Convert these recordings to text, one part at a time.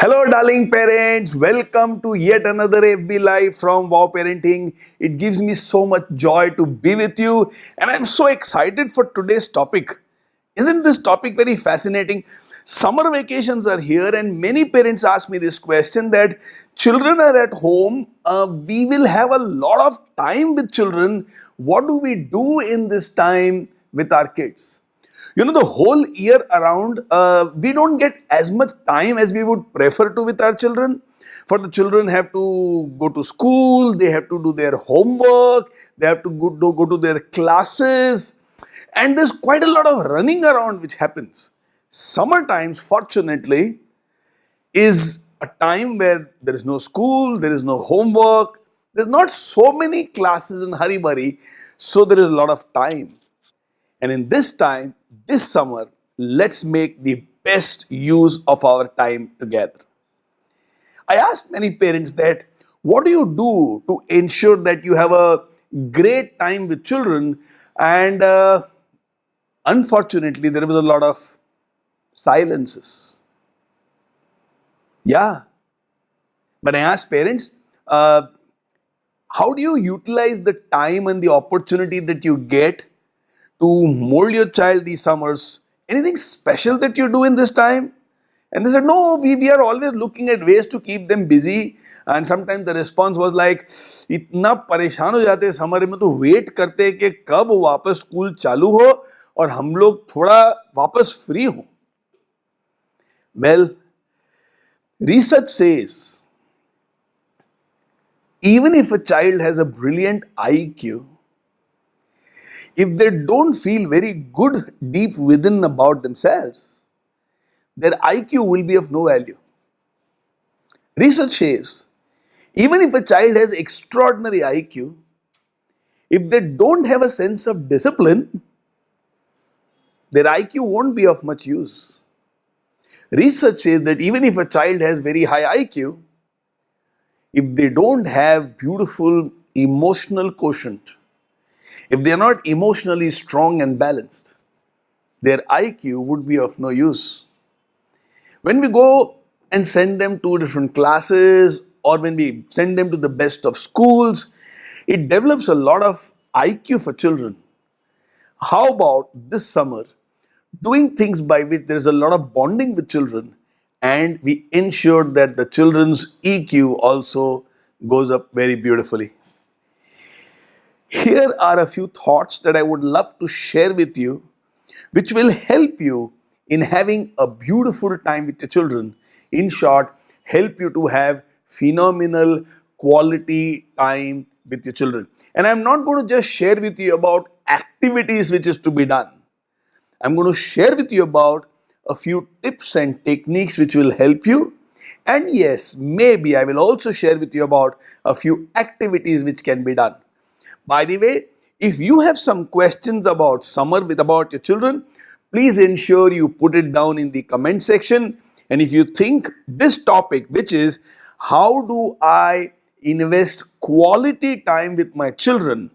Hello, darling parents. Welcome to yet another FB Live from Wow Parenting. It gives me so much joy to be with you, and I'm so excited for today's topic. Isn't this topic very fascinating? Summer vacations are here, and many parents ask me this question that children are at home. We will have a lot of time with children. What do we do in this time with our kids? The whole year around, we don't get as much time as we would prefer to with our children. For the children have to go to school, they have to do their homework, they have to go to their classes, and there's quite a lot of running around which happens. Summer times, fortunately, is a time where there is no school, there is no homework, there's not so many classes in hurry burry, so there is a lot of time. And in this time, this summer, let's make the best use of our time together. I asked many parents that, what do you do to ensure that you have a great time with children? And unfortunately, there was a lot of silences. Yeah. When I asked parents, how do you utilize the time and the opportunity that you get to mold your child these summers? Anything special that you do in this time? And they said, no, we are always looking at ways to keep them busy. And sometimes the response was like, इतना परेशान हो जाते हैं summer में तो wait करते हैं कि कब वापस स्कूल चालू हो और हम लोग थोड़ा वापस फ्री हो. Well, research says, even if a child has a brilliant IQ, if they don't feel very good deep within about themselves, their IQ will be of no value. Research says, even if a child has extraordinary IQ, if they don't have a sense of discipline, their IQ won't be of much use. Research says that even if a child has very high IQ, if they don't have beautiful emotional quotient, if they are not emotionally strong and balanced, their IQ would be of no use. When we go and send them to different classes or when we send them to the best of schools, it develops a lot of IQ for children. How about this summer doing things by which there is a lot of bonding with children and we ensure that the children's EQ also goes up very beautifully? Here are a few thoughts that I would love to share with you, which will help you in having a beautiful time with your children. In short, help you to have phenomenal quality time with your children. And I'm not going to just share with you about activities which is to be done. I'm going to share with you about a few tips and techniques which will help you. And yes, maybe I will also share with you about a few activities which can be done. By the way, if you have some questions about summer about your children, please ensure you put it down in the comment section. And if you think this topic, which is how do I invest quality time with my children,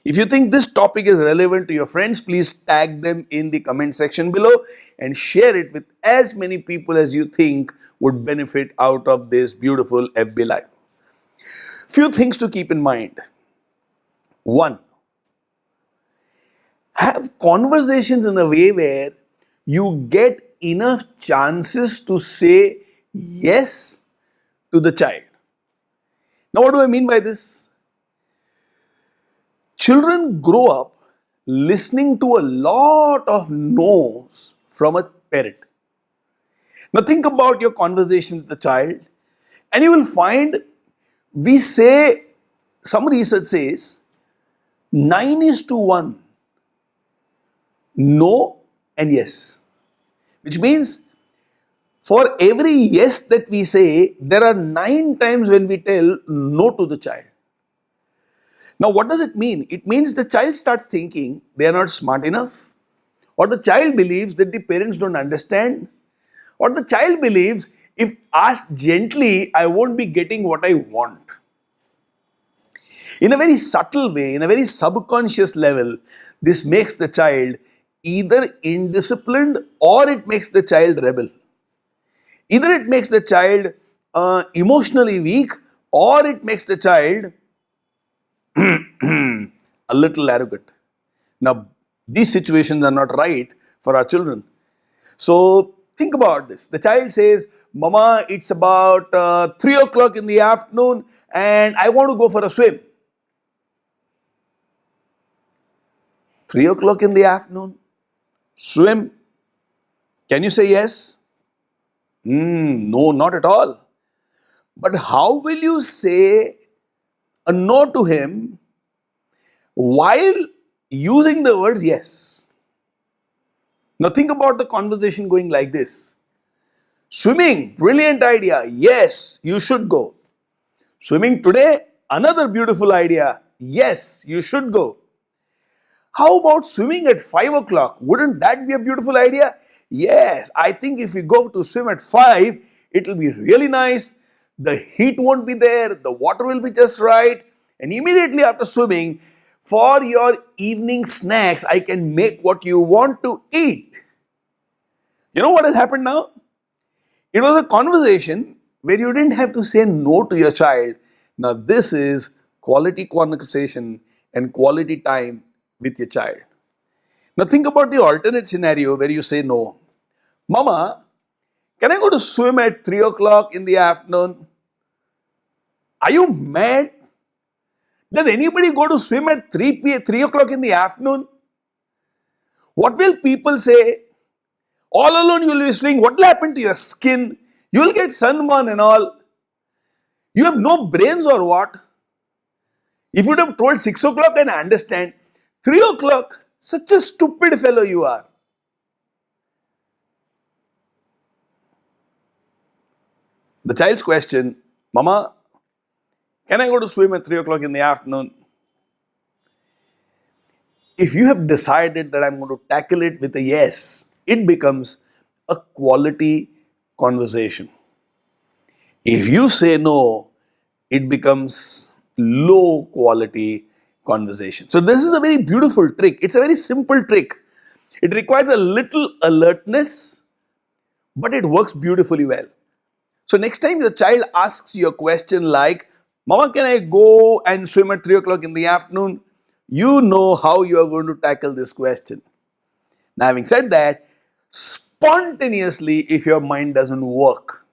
if you think this topic is relevant to your friends, please tag them in the comment section below and share it with as many people as you think would benefit out of this beautiful FB Live. Few things to keep in mind. 1. Have conversations in a way where you get enough chances to say yes to the child. Now, what do I mean by this? Children grow up listening to a lot of no's from a parent. Now, think about your conversation with the child, and you will find some research says, 9:1 no and yes, which means for every yes that we say, there are 9 times when we tell no to the child. Now, what does it mean? It means the child starts thinking they are not smart enough, or the child believes that the parents don't understand, or the child believes if asked gently, I won't be getting what I want. In a very subtle way, in a very subconscious level, this makes the child either indisciplined or it makes the child rebel. Either it makes the child emotionally weak, or it makes the child a little arrogant. Now, these situations are not right for our children. So, think about this. The child says, Mama, it's about 3 o'clock in the afternoon and I want to go for a swim. 3 o'clock in the afternoon? Swim? Can you say yes? No, not at all. But how will you say a no to him while using the words yes? Now think about the conversation going like this. Swimming, brilliant idea. Yes, you should go. Swimming today, another beautiful idea. Yes, you should go. How about swimming at 5 o'clock? Wouldn't that be a beautiful idea? Yes, I think if we go to swim at 5, it will be really nice. The heat won't be there, the water will be just right. And immediately after swimming, for your evening snacks, I can make what you want to eat. You know what has happened now? It was a conversation where you didn't have to say no to your child. Now, this is quality conversation and quality time with your child. Now, think about the alternate scenario where you say no. Mama, can I go to swim at 3 o'clock in the afternoon? Are you mad? Does anybody go to swim at 3 o'clock in the afternoon? What will people say? All alone you will be swimming. What will happen to your skin? You will get sunburn and all. You have no brains or what? If you would have told 6 o'clock and I understand, 3 o'clock, such a stupid fellow you are. The child's question, Mama, can I go to swim at 3 o'clock in the afternoon? If you have decided that I'm going to tackle it with a yes, it becomes a quality conversation. If you say no, it becomes low quality conversation. So this is a very beautiful trick. It's a very simple trick. It requires a little alertness, but it works beautifully well. So next time your child asks you a question like, Mama, can I go and swim at 3 o'clock in the afternoon? You know how you are going to tackle this question. Now, having said that, spontaneously, if your mind doesn't work,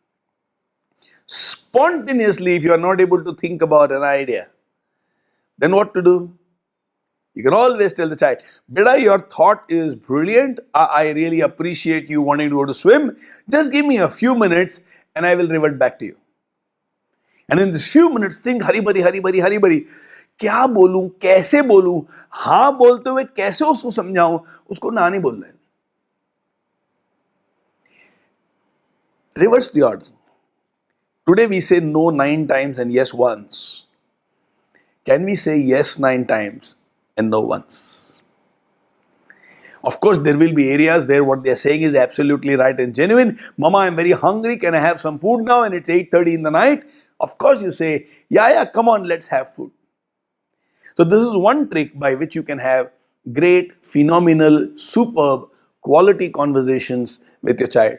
spontaneously, if you are not able to think about an idea, then what to do? You can always tell the child, Beta, your thought is brilliant. I really appreciate you wanting to go to swim. Just give me a few minutes and I will revert back to you. And in this few minutes, think, hari bari, hari bari, hari bari. क्या बोलूं, कैसे बोलूं, हाँ बोलते हुए कैसे उसको समझाऊं, उसको ना नहीं बोलना है. Reverse the order. Today we say no 9 times and yes once. Can we say yes 9 times and no once? Of course, there will be areas where what they are saying is absolutely right and genuine. Mama, I'm very hungry. Can I have some food now? And it's 8:30 in the night. Of course, you say, yeah, come on, let's have food. So this is one trick by which you can have great, phenomenal, superb, quality conversations with your child.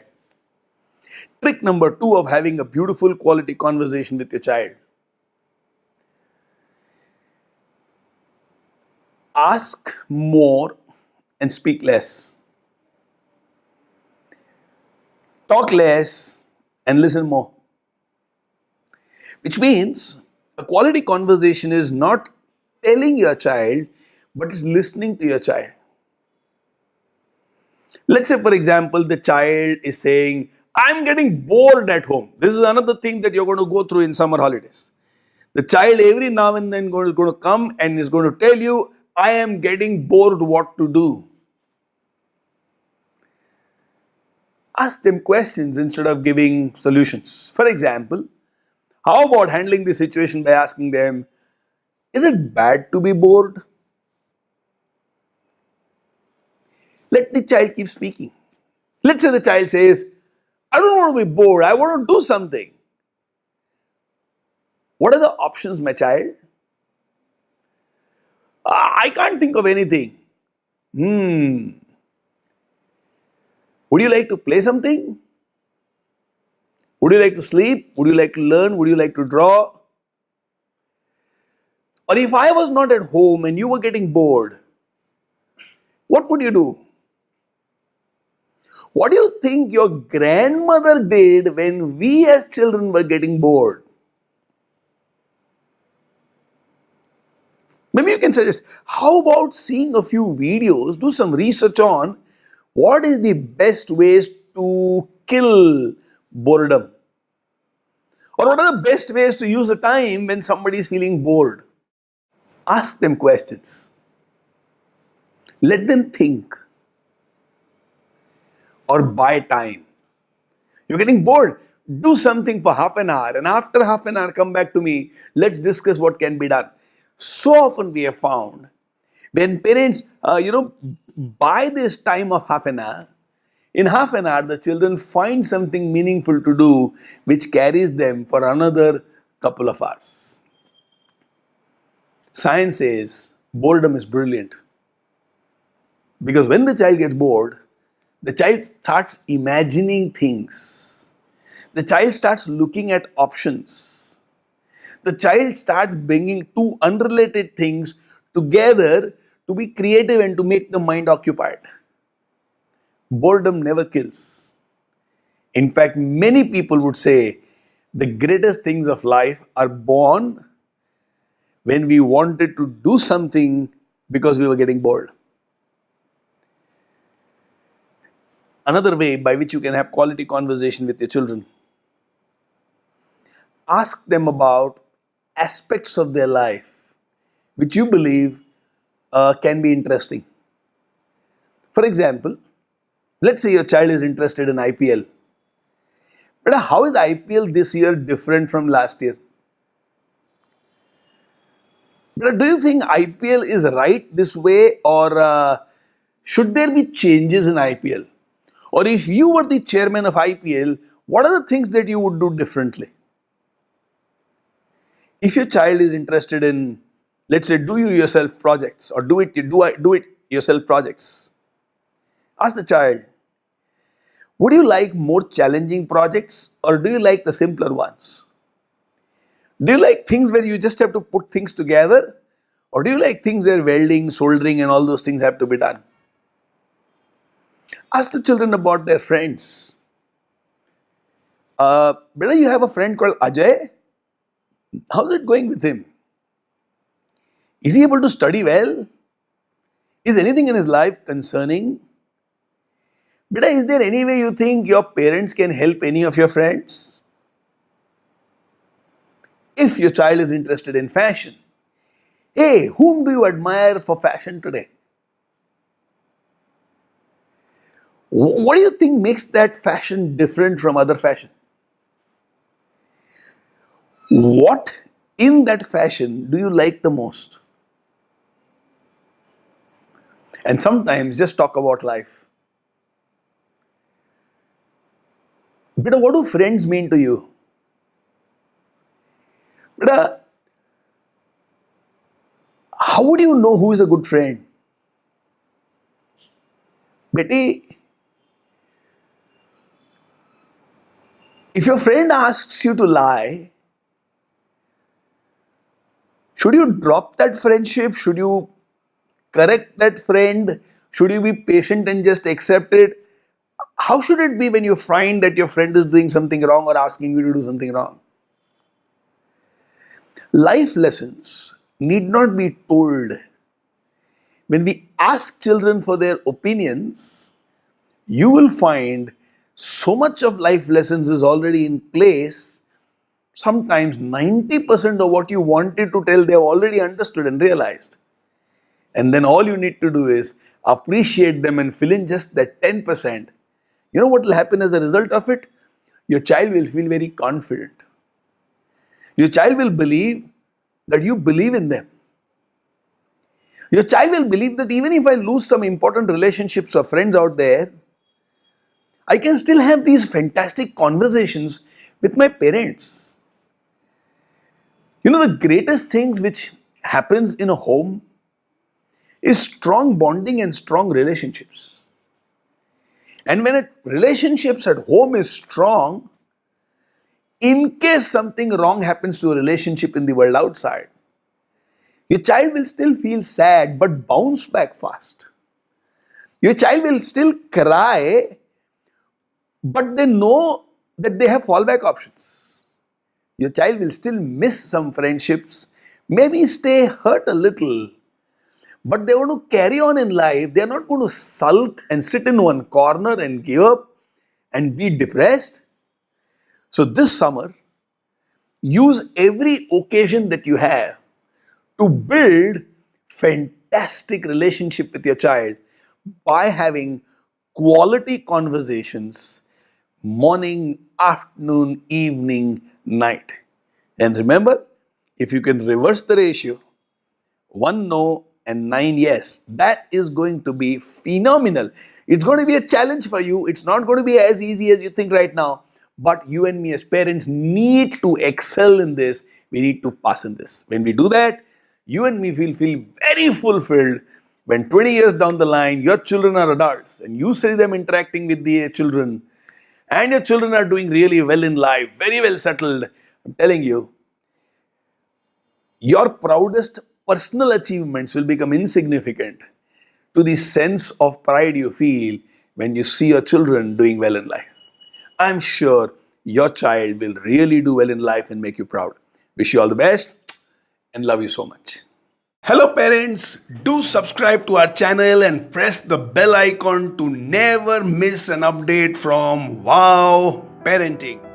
Trick number 2 of having a beautiful quality conversation with your child. Ask more and speak less. Talk less and listen more. Which means a quality conversation is not telling your child, but is listening to your child. Let's say, for example, the child is saying, I'm getting bored at home. This is another thing that you're going to go through in summer holidays. The child every now and then is going to come and is going to tell you, I am getting bored, what to do. Ask them questions instead of giving solutions. For example, how about handling the situation by asking them, is it bad to be bored? Let the child keep speaking. Let's say the child says, I don't want to be bored, I want to do something. What are the options, my child? I can't think of anything. Would you like to play something? Would you like to sleep? Would you like to learn? Would you like to draw? Or if I was not at home and you were getting bored, what would you do? What do you think your grandmother did when we as children were getting bored? Maybe you can suggest, how about seeing a few videos, do some research on what is the best ways to kill boredom? Or what are the best ways to use the time when somebody is feeling bored? Ask them questions. Let them think. Or buy time. You're getting bored. Do something for half an hour, and after half an hour, come back to me. Let's discuss what can be done. So often we have found when parents, buy this time of half an hour, in half an hour, the children find something meaningful to do which carries them for another couple of hours. Science says boredom is brilliant because when the child gets bored, the child starts imagining things. The child starts looking at options. The child starts bringing two unrelated things together to be creative and to make the mind occupied. Boredom never kills. In fact, many people would say the greatest things of life are born when we wanted to do something because we were getting bored. Another way by which you can have quality conversation with your children. Ask them about aspects of their life which you believe can be interesting. For example, let's say your child is interested in IPL. But how is IPL this year different from last year? But do you think IPL is right this way, or should there be changes in IPL? Or if you were the chairman of IPL, what are the things that you would do differently? If your child is interested in, let's say, do you yourself projects or do it yourself projects, ask the child, would you like more challenging projects or do you like the simpler ones? Do you like things where you just have to put things together, or do you like things where welding, soldering and all those things have to be done? Ask the children about their friends. Beta, you have a friend called Ajay. How's it going with him? Is he able to study well? Is anything in his life concerning? Beta, is there any way you think your parents can help any of your friends? If your child is interested in fashion, hey, whom do you admire for fashion today? What do you think makes that fashion different from other fashion? What in that fashion do you like the most? And sometimes just talk about life. But what do friends mean to you? But how would you know who is a good friend? Betty, if your friend asks you to lie, should you drop that friendship? Should you correct that friend? Should you be patient and just accept it? How should it be when you find that your friend is doing something wrong or asking you to do something wrong? Life lessons need not be told. When we ask children for their opinions, you will find so much of life lessons is already in place. Sometimes 90% of what you wanted to tell, they have already understood and realized. And then all you need to do is appreciate them and fill in just that 10%. You know what will happen as a result of it? Your child will feel very confident. Your child will believe that you believe in them. Your child will believe that even if I lose some important relationships or friends out there, I can still have these fantastic conversations with my parents. You know, the greatest things which happens in a home is strong bonding and strong relationships. And when relationships at home is strong, in case something wrong happens to a relationship in the world outside, your child will still feel sad but bounce back fast. Your child will still cry, but they know that they have fallback options. Your child will still miss some friendships, maybe stay hurt a little, but they want to carry on in life. They are not going to sulk and sit in one corner and give up and be depressed. So this summer, use every occasion that you have to build fantastic relationship with your child by having quality conversations morning, afternoon, evening, night. And remember, if you can reverse the ratio, 1 no and 9 yes, that is going to be phenomenal. It's going to be a challenge for you. It's not going to be as easy as you think right now. But you and me as parents need to excel in this. We need to pass in this. When we do that, you and me will feel very fulfilled when 20 years down the line, your children are adults and you see them interacting with the children and your children are doing really well in life, very well settled. I'm telling you, your proudest personal achievements will become insignificant to the sense of pride you feel when you see your children doing well in life. I'm sure your child will really do well in life and make you proud. Wish you all the best and love you so much. Hello parents, do subscribe to our channel and press the bell icon to never miss an update from Wow Parenting.